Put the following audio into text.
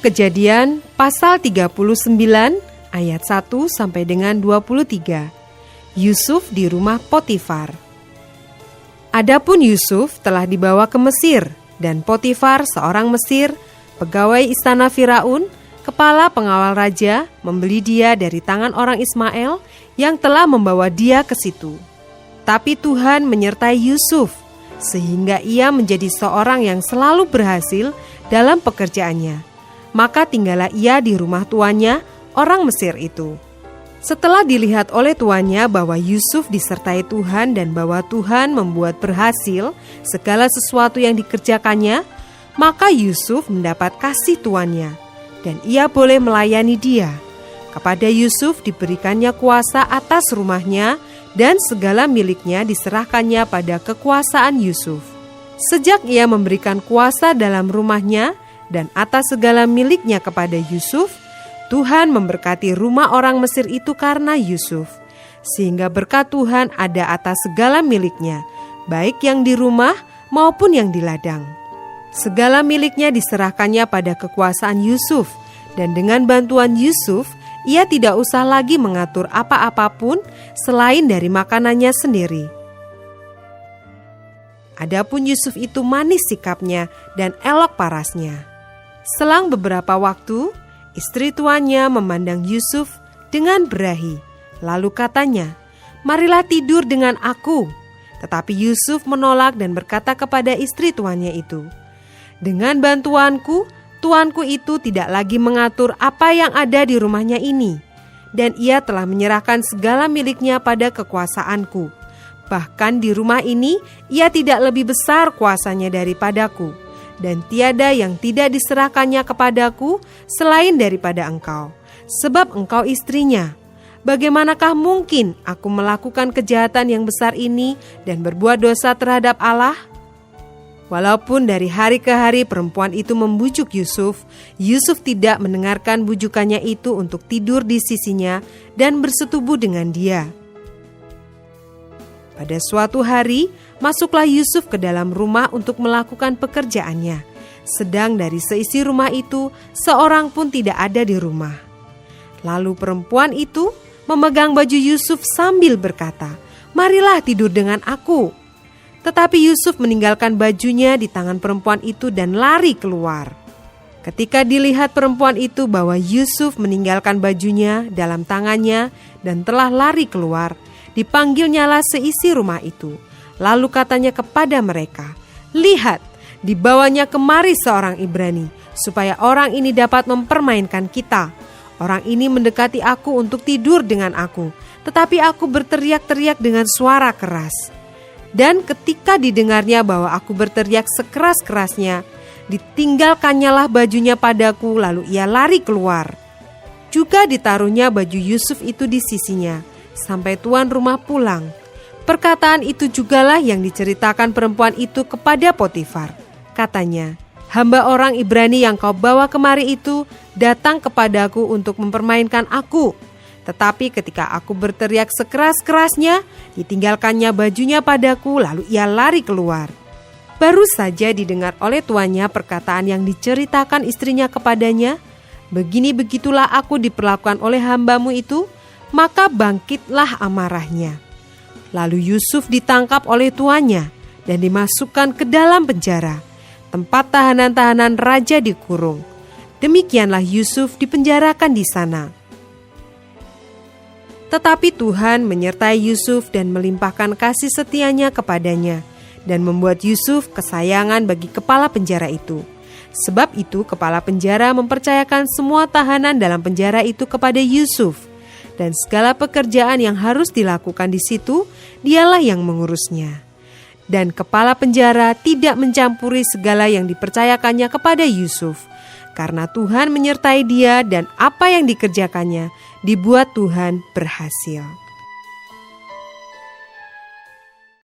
Kejadian pasal 39 ayat 1 sampai dengan 23. Yusuf di rumah Potifar. Adapun Yusuf telah dibawa ke Mesir, dan Potifar seorang Mesir, pegawai istana Firaun, kepala pengawal raja, membeli dia dari tangan orang Ismail yang telah membawa dia ke situ. Tapi Tuhan menyertai Yusuf, sehingga ia menjadi seorang yang selalu berhasil dalam pekerjaannya. Maka tinggallah ia di rumah tuannya, orang Mesir itu. Setelah dilihat oleh tuannya bahwa Yusuf disertai Tuhan dan bahwa Tuhan membuat berhasil segala sesuatu yang dikerjakannya, maka Yusuf mendapat kasih tuannya, dan ia boleh melayani dia. Kepada Yusuf diberikannya kuasa atas rumahnya, dan segala miliknya diserahkannya pada kekuasaan Yusuf. Sejak ia memberikan kuasa dalam rumahnya dan atas segala miliknya kepada Yusuf, Tuhan memberkati rumah orang Mesir itu karena Yusuf, sehingga berkat Tuhan ada atas segala miliknya, baik yang di rumah maupun yang di ladang. Segala miliknya diserahkannya pada kekuasaan Yusuf, dan dengan bantuan Yusuf, ia tidak usah lagi mengatur apa-apapun selain dari makanannya sendiri. Adapun Yusuf itu manis sikapnya dan elok parasnya. Selang beberapa waktu, istri tuannya memandang Yusuf dengan berahi. Lalu katanya, "Marilah tidur dengan aku." Tetapi Yusuf menolak dan berkata kepada istri tuannya itu, "Dengan bantuanku, tuanku itu tidak lagi mengatur apa yang ada di rumahnya ini, dan ia telah menyerahkan segala miliknya pada kekuasaanku. Bahkan di rumah ini ia tidak lebih besar kuasanya daripadaku, dan tiada yang tidak diserahkannya kepadaku selain daripada engkau, sebab engkau istrinya. Bagaimanakah mungkin aku melakukan kejahatan yang besar ini dan berbuat dosa terhadap Allah?" Walaupun dari hari ke hari perempuan itu membujuk Yusuf, Yusuf tidak mendengarkan bujukannya itu untuk tidur di sisinya dan bersetubuh dengan dia. Pada suatu hari, masuklah Yusuf ke dalam rumah untuk melakukan pekerjaannya. Sedang dari seisi rumah itu, seorang pun tidak ada di rumah. Lalu perempuan itu memegang baju Yusuf sambil berkata, "Marilah tidur dengan aku." Tetapi Yusuf meninggalkan bajunya di tangan perempuan itu dan lari keluar. Ketika dilihat perempuan itu bahwa Yusuf meninggalkan bajunya dalam tangannya dan telah lari keluar, dipanggilnyalah seisi rumah itu. Lalu katanya kepada mereka, "Lihat, dibawanya kemari seorang Ibrani, supaya orang ini dapat mempermainkan kita. Orang ini mendekati aku untuk tidur dengan aku, tetapi aku berteriak-teriak dengan suara keras. Dan ketika didengarnya bahwa aku berteriak sekeras-kerasnya, ditinggalkannyalah bajunya padaku, lalu ia lari keluar. Juga ditaruhnya baju Yusuf itu di sisinya, sampai tuan rumah pulang. Perkataan itu jugalah yang diceritakan perempuan itu kepada Potifar. Katanya, "Hamba orang Ibrani yang kau bawa kemari itu datang kepadaku untuk mempermainkan aku. Tetapi ketika aku berteriak sekeras-kerasnya, ditinggalkannya bajunya padaku, lalu ia lari keluar." Baru saja didengar oleh tuannya perkataan yang diceritakan istrinya kepadanya, "Begini-begitulah aku diperlakukan oleh hambamu itu," maka bangkitlah amarahnya. Lalu Yusuf ditangkap oleh tuannya dan dimasukkan ke dalam penjara, tempat tahanan-tahanan raja dikurung. Demikianlah Yusuf dipenjarakan di sana. Tetapi Tuhan menyertai Yusuf dan melimpahkan kasih setianya kepadanya, dan membuat Yusuf kesayangan bagi kepala penjara itu. Sebab itu kepala penjara mempercayakan semua tahanan dalam penjara itu kepada Yusuf, dan segala pekerjaan yang harus dilakukan di situ, dialah yang mengurusnya. Dan kepala penjara tidak mencampuri segala yang dipercayakannya kepada Yusuf, karena Tuhan menyertai dia dan apa yang dikerjakannya dibuat Tuhan berhasil.